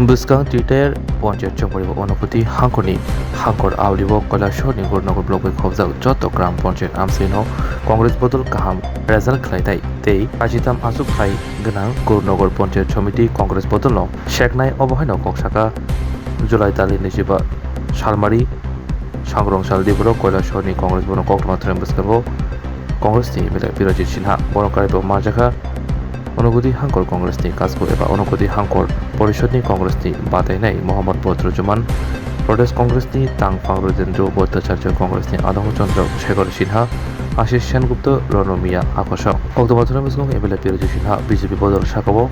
Buskang Twitter panchayat চম্পরিব অনুভূতি হাঙ্কনি হাঙ্কর আউলিব কৈলাসহরनि गुरुनगर block खबजाक जत ग्राम पञ्चायत आमसेनो कंग्रेस बदल गाहाम रेजाल्ट खालायनाय तै काजिताम आसुक फाइ गोनां गुरुनगर पञ्चायत समिति कंग्रेस बदल शेखनाय अबहायनो कक्साका जुलाइ दालि 25 सालमारि सांग्रं सालदिबरो কৈলাসহরनि कंग्रेस बदल कक्टमा बुस्कांगो कंग्रेसनि बिरजित सिन्हा बरकारिबो माजाखा অনুভূতি হাঙ্কর কংগ্রেসनि কাজকো एबा অনুভূতি हांकर परिषदनि कंग्रेसनि बादायनाय मोहम्मद बद्रुज्जामान प्रदेश कंग्रेसनि तांफां रुजेन्द्र भट्टाचार्य कंग्रेसनि आदम चंद्र शेखर सिन्हा आशिष सेनगुप्त रनमिया आकाश October मिसगं MLA Birjit Sinha BJP बदल साकाबो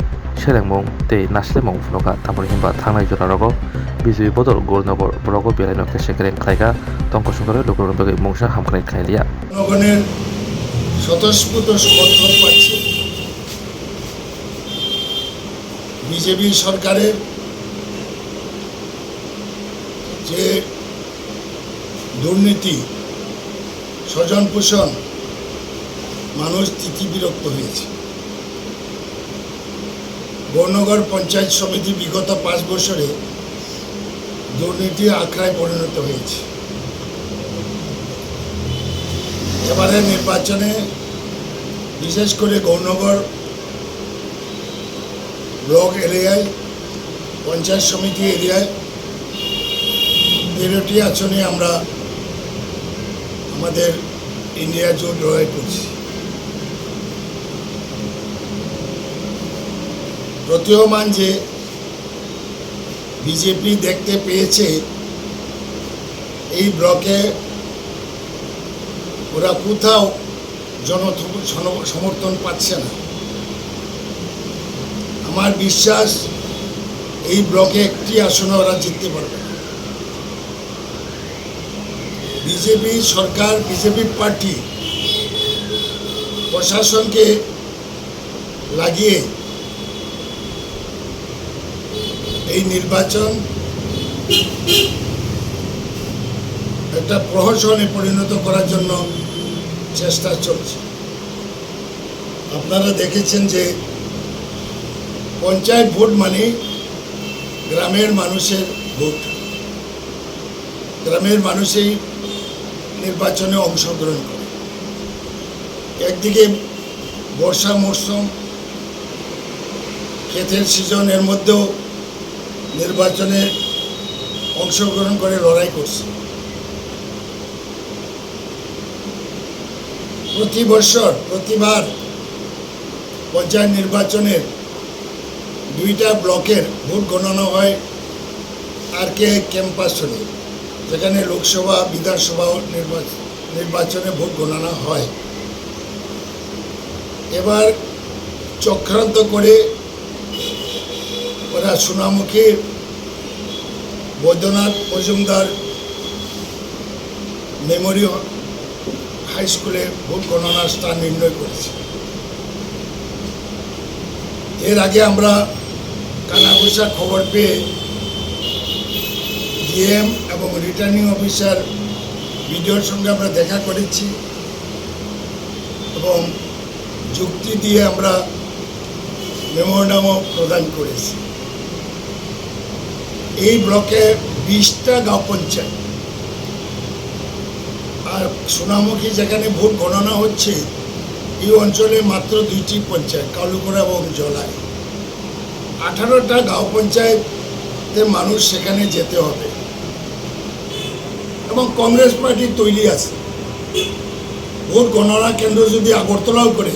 सेलेंमं तै नासलेमं फुनका तामरि हिमबा थांनाय जरारगो बीजेपी बदल गुरुनगर ब्लक बेलायनो केसेकेरें खायगा तंकसंगरे लोकरनबे मंगसा हामख्राय खायलिया জনগণের স্বতঃস্ফূর্ত সমর্থন পাচ্ছে বিজেপি সরকারের যে দুর্নীতি স্বজন পোষণ মানুষ তিতিবিরক্ত হয়েছে। বর্ণগড় পঞ্চায়েত সমিতি বিগত 5 বছরে দুর্নীতির আখড়ায় পরিণত হয়েছে। এবারে নির্বাচনে বিশেষ করে গৌরনগর ব্লক এরিয়ায় পঞ্চায়েত সমিতি এরিয়ায় 13টি আসনে আমরা আমাদের ইন্ডিয়া জোট লড়াই করছি। প্রতীয়মান যে বিজেপি দেখতে পেয়েছে এই ব্লকে ওরা কোথাও সমর্থন পাচ্ছে না। আমার বিশ্বাস এই ব্লকে একটি আসনে ওরা জিততে পারবে না। বিজেপি সরকার বিজেপি পার্টি প্রশাসনকে লাগিয়ে এই নির্বাচন একটা প্রহসনে পরিণত করার জন্য চেষ্টা চলছে। আপনারা দেখেছেন যে পঞ্চায়েত ভোট মানে গ্রামের মানুষের ভোট। গ্রামের মানুষই নির্বাচনে অংশগ্রহণ করে। একদিকে বর্ষা মরশুম ক্ষেতের সিজনের মধ্যেও নির্বাচনে অংশগ্রহণ করে লড়াই করছে। প্রতিবার পঞ্চায়েত নির্বাচনের 2টা ব্লকের ভোট গণনা হয় RK ক্যাম্পাসনে, যেখানে লোকসভা বিধানসভা নির্বাচনে ভোট গণনা হয়। এবার চক্রান্ত করে ওরা সোনামুখী বৈদ্যনাথ মজুমদার মেমোরিয়াল হাই স্কুলে ভোট গণনার স্থান নির্ণয় করেছে। এর আগে আমরা কানাঘুষা খবর পেয়ে ডিএম এবং রিটার্নিং অফিসার বিডিওর সঙ্গে আমরা দেখা করেছি এবং যুক্তি দিয়ে আমরা মেমোরান্ডামও প্রদান করেছি। এই ব্লকে 20টা গাঁও পঞ্চায়েত, আর সোনামুখী যেখানে ভোট গণনা হচ্ছে এই অঞ্চলে মাত্র 2টি পঞ্চায়েত, কালুকোড়া এবং জলাই। 18টা গাঁও পঞ্চায়েতে মানুষ সেখানে যেতে হবে এবং কংগ্রেস পার্টি তৈরি আছে। ভোট গণনা কেন্দ্র যদি আগরতলাও করে,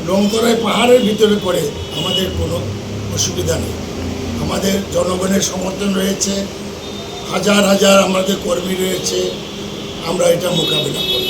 রংতরায় পাহাড়ের ভিতরে করে, আমাদের কোনো অসুবিধা নেই। আমাদের জনগণের সমর্থন রয়েছে, হাজার হাজার আমাদের কর্মী রয়েছে, আমরা এটা মোকাবিলা করব।